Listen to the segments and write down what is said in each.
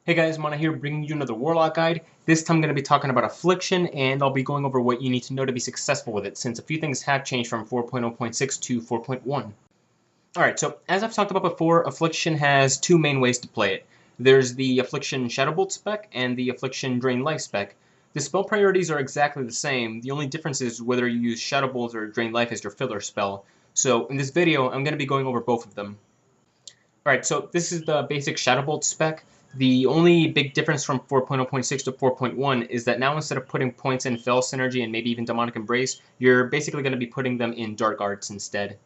Hey guys, Mana here bringing you another Warlock guide. This time I'm going to be talking about Affliction, and I'll be going over what you need to know to be successful with it, since a few things have changed from 4.0.6 to 4.1. Alright, so as I've talked about before, Affliction has two main ways to play it. There's the Affliction Shadowbolt spec and the Affliction Drain Life spec. The spell priorities are exactly the same, the only difference is whether you use Shadowbolt or Drain Life as your filler spell. So in this video, I'm going to be going over both of them. Alright, so this is the basic Shadowbolt spec. The only big difference from 4.0.6 to 4.1 is that now instead of putting points in Fell Synergy and maybe even Demonic Embrace, you're basically going to be putting them in Dark Arts instead.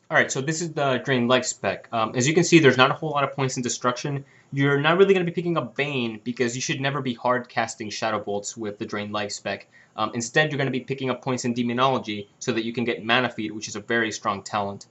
Alright, so this is the Drain Life spec. As you can see, there's not a whole lot of points in Destruction. You're not really going to be picking up Bane because you should never be hard casting Shadowbolts with the Drain Life spec. Instead, you're going to be picking up points in Demonology so that you can get Mana Feed, which is a very strong talent.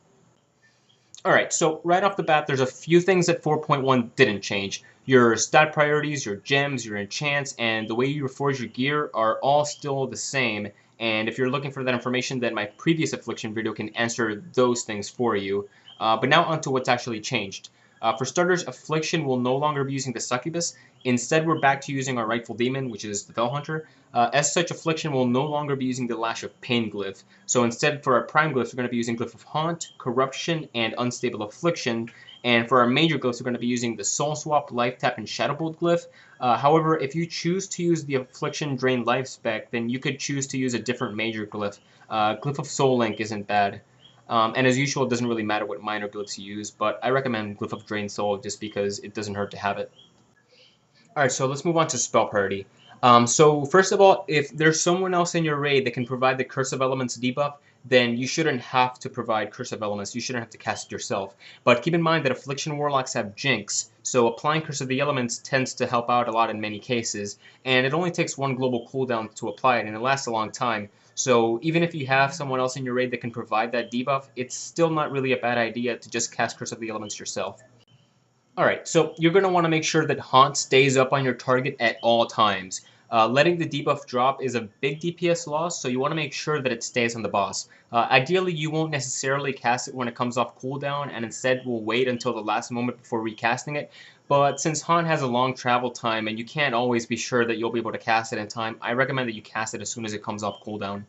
Alright, so right off the bat, there's a few things that 4.1 didn't change. Your stat priorities, your gems, your enchants, and the way you reforge your gear are all still the same. And if you're looking for that information, then my previous Affliction video can answer those things for you. But now onto what's actually changed. For starters, Affliction will no longer be using the Succubus. Instead, we're back to using our rightful demon, which is the Fellhunter. As such, Affliction will no longer be using the Lash of Pain glyph. So instead, for our prime glyphs, we're going to be using Glyph of Haunt, Corruption, and Unstable Affliction. And for our major glyphs, we're going to be using the Soul Swap, Life Tap, and Shadowbolt glyph. However, if you choose to use the Affliction Drain Life spec, then you could choose to use a different major glyph. Glyph of Soul Link isn't bad. And as usual, it doesn't really matter what minor glyphs you use, but I recommend Glyph of Drain Soul just because it doesn't hurt to have it. Alright, so let's move on to spell priority. So first of all, if there's someone else in your raid that can provide the Curse of Elements debuff, then you shouldn't have to provide Curse of Elements, you shouldn't have to cast it yourself. But keep in mind that Affliction Warlocks have Jinx, so applying Curse of the Elements tends to help out a lot in many cases, and it only takes one global cooldown to apply it, and it lasts a long time. So even if you have someone else in your raid that can provide that debuff, it's still not really a bad idea to just cast Curse of the Elements yourself. Alright, so you're going to want to make sure that Haunt stays up on your target at all times. Letting the debuff drop is a big DPS loss, so you want to make sure that it stays on the boss. Ideally, you won't necessarily cast it when it comes off cooldown, and instead will wait until the last moment before recasting it. But since Haunt has a long travel time, and you can't always be sure that you'll be able to cast it in time, I recommend that you cast it as soon as it comes off cooldown.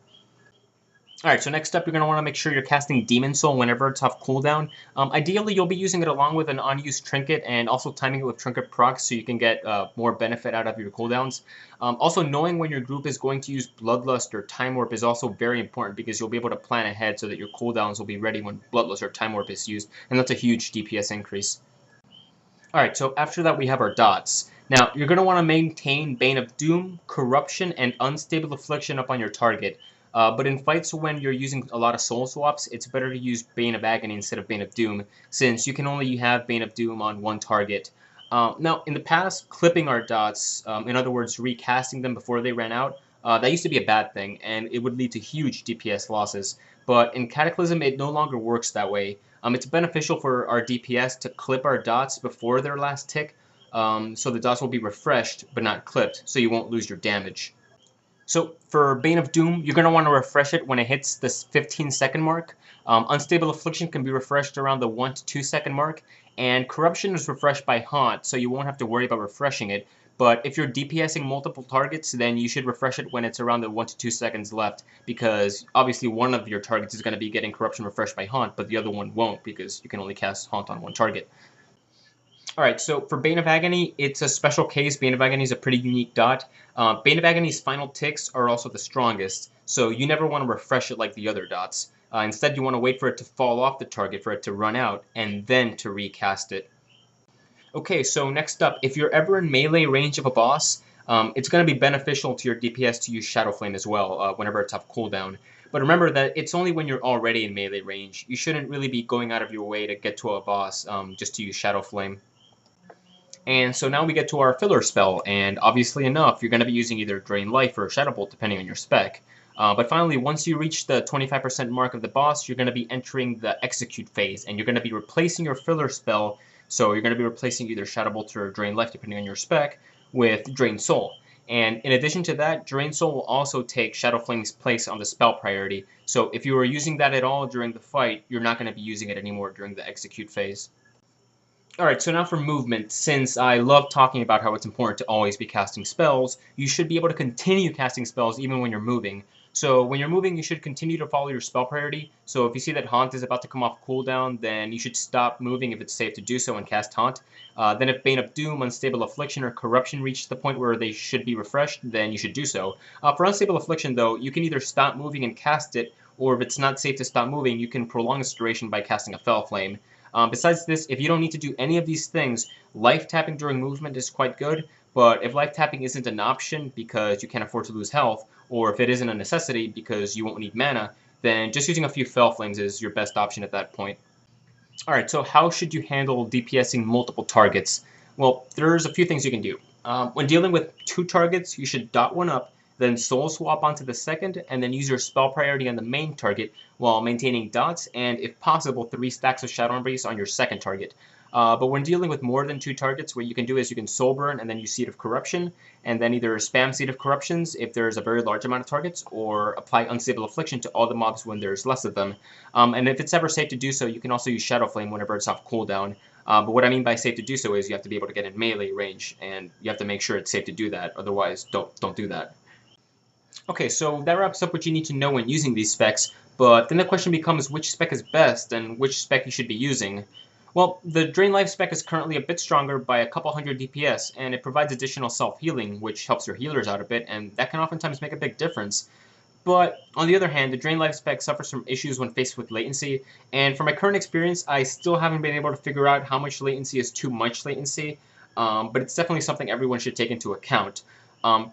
Alright, so next up, you're going to want to make sure you're casting Demon Soul whenever it's off cooldown. Ideally, you'll be using it along with an unused Trinket and also timing it with Trinket procs so you can get more benefit out of your cooldowns. Also, knowing when your group is going to use Bloodlust or Time Warp is also very important because you'll be able to plan ahead so that your cooldowns will be ready when Bloodlust or Time Warp is used, and that's a huge DPS increase. Alright, so after that we have our dots. Now, you're going to want to maintain Bane of Doom, Corruption, and Unstable Affliction up on your target. But in fights when you're using a lot of soul swaps, it's better to use Bane of Agony instead of Bane of Doom, since you can only have Bane of Doom on one target. Now, in the past, clipping our dots, in other words, recasting them before they ran out, that used to be a bad thing, and it would lead to huge DPS losses. But in Cataclysm, it no longer works that way. It's beneficial for our DPS to clip our dots before their last tick, so the dots will be refreshed, but not clipped, so you won't lose your damage. So for Bane of Doom, you're going to want to refresh it when it hits the 15-second mark. Unstable Affliction can be refreshed around the 1 to 2 second mark, and Corruption is refreshed by Haunt, so you won't have to worry about refreshing it. But if you're DPSing multiple targets, then you should refresh it when it's around the 1 to 2 seconds left, because obviously one of your targets is going to be getting Corruption refreshed by Haunt, but the other one won't, because you can only cast Haunt on one target. Alright, so for Bane of Agony, it's a special case. Bane of Agony is a pretty unique dot. Bane of Agony's final ticks are also the strongest, so you never want to refresh it like the other dots. Instead, you want to wait for it to fall off the target, for it to run out, and then to recast it. Okay, so next up, if you're ever in melee range of a boss, it's going to be beneficial to your DPS to use Shadowflame as well, whenever it's off cooldown. But remember that it's only when you're already in melee range. You shouldn't really be going out of your way to get to a boss just to use Shadowflame. And so now we get to our filler spell, and obviously enough, you're going to be using either Drain Life or Shadowbolt depending on your spec. But finally, once you reach the 25% mark of the boss, you're going to be entering the execute phase, and you're going to be replacing your filler spell, so you're going to be replacing either Shadowbolt or Drain Life depending on your spec, with Drain Soul. And in addition to that, Drain Soul will also take Shadowflame's place on the spell priority, so if you were using that at all during the fight, you're not going to be using it anymore during the execute phase. Alright, so now for movement, since I love talking about how it's important to always be casting spells, you should be able to continue casting spells even when you're moving. So when you're moving, you should continue to follow your spell priority. So if you see that Haunt is about to come off cooldown, then you should stop moving if it's safe to do so and cast Haunt. Then if Bane of Doom, Unstable Affliction, or Corruption reach the point where they should be refreshed, then you should do so. For Unstable Affliction, though, you can either stop moving and cast it, or if it's not safe to stop moving, you can prolong its duration by casting a Fell Flame. Besides this, if you don't need to do any of these things, life tapping during movement is quite good, but if life tapping isn't an option because you can't afford to lose health, or if it isn't a necessity because you won't need mana, then just using a few Fell Flames is your best option at that point. Alright, so how should you handle DPSing multiple targets? Well, there's a few things you can do. When dealing with two targets, you should dot one up, then soul swap onto the second, and then use your spell priority on the main target while maintaining dots, and if possible, 3 stacks of Shadow Embrace on your second target. But when dealing with more than 2 targets, what you can do is you can Soul Burn and then use Seed of Corruption, and then either spam Seed of Corruptions if there's a very large amount of targets, or apply Unstable Affliction to all the mobs when there's less of them. And if it's ever safe to do so, you can also use Shadowflame whenever it's off cooldown. But what I mean by safe to do so is you have to be able to get in melee range, and you have to make sure it's safe to do that, otherwise don't do that. Okay, so that wraps up what you need to know when using these specs, but then the question becomes which spec is best and which spec you should be using. Well, the Drain Life spec is currently a bit stronger by a couple hundred DPS, and it provides additional self-healing, which helps your healers out a bit, and that can oftentimes make a big difference. But, on the other hand, the Drain Life spec suffers from issues when faced with latency, and from my current experience, I still haven't been able to figure out how much latency is too much latency, but it's definitely something everyone should take into account.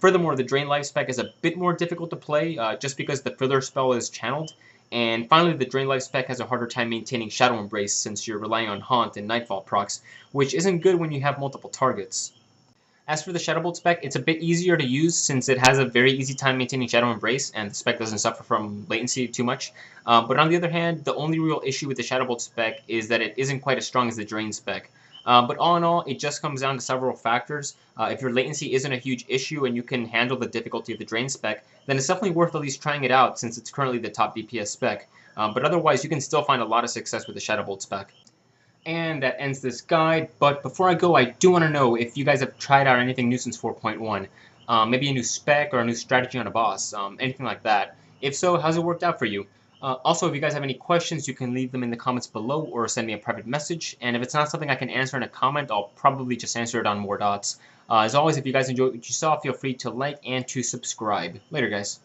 Furthermore, the Drain Life spec is a bit more difficult to play just because the filler spell is channeled. And finally, the Drain Life spec has a harder time maintaining Shadow Embrace since you're relying on Haunt and Nightfall procs, which isn't good when you have multiple targets. As for the Shadow Bolt spec, it's a bit easier to use since it has a very easy time maintaining Shadow Embrace and the spec doesn't suffer from latency too much. But on the other hand, the only real issue with the Shadow Bolt spec is that it isn't quite as strong as the Drain spec. But all in all, it just comes down to several factors. If your latency isn't a huge issue and you can handle the difficulty of the Drain spec, then it's definitely worth at least trying it out since it's currently the top DPS spec. But otherwise, you can still find a lot of success with the Shadow Bolt spec. And that ends this guide, but before I go, I do want to know if you guys have tried out anything new since 4.1. Maybe a new spec or a new strategy on a boss, anything like that. If so, how's it worked out for you? Also, if you guys have any questions, you can leave them in the comments below or send me a private message. And if it's not something I can answer in a comment, I'll probably just answer it on More Dots. As always, if you guys enjoyed what you saw, feel free to like and to subscribe. Later, guys.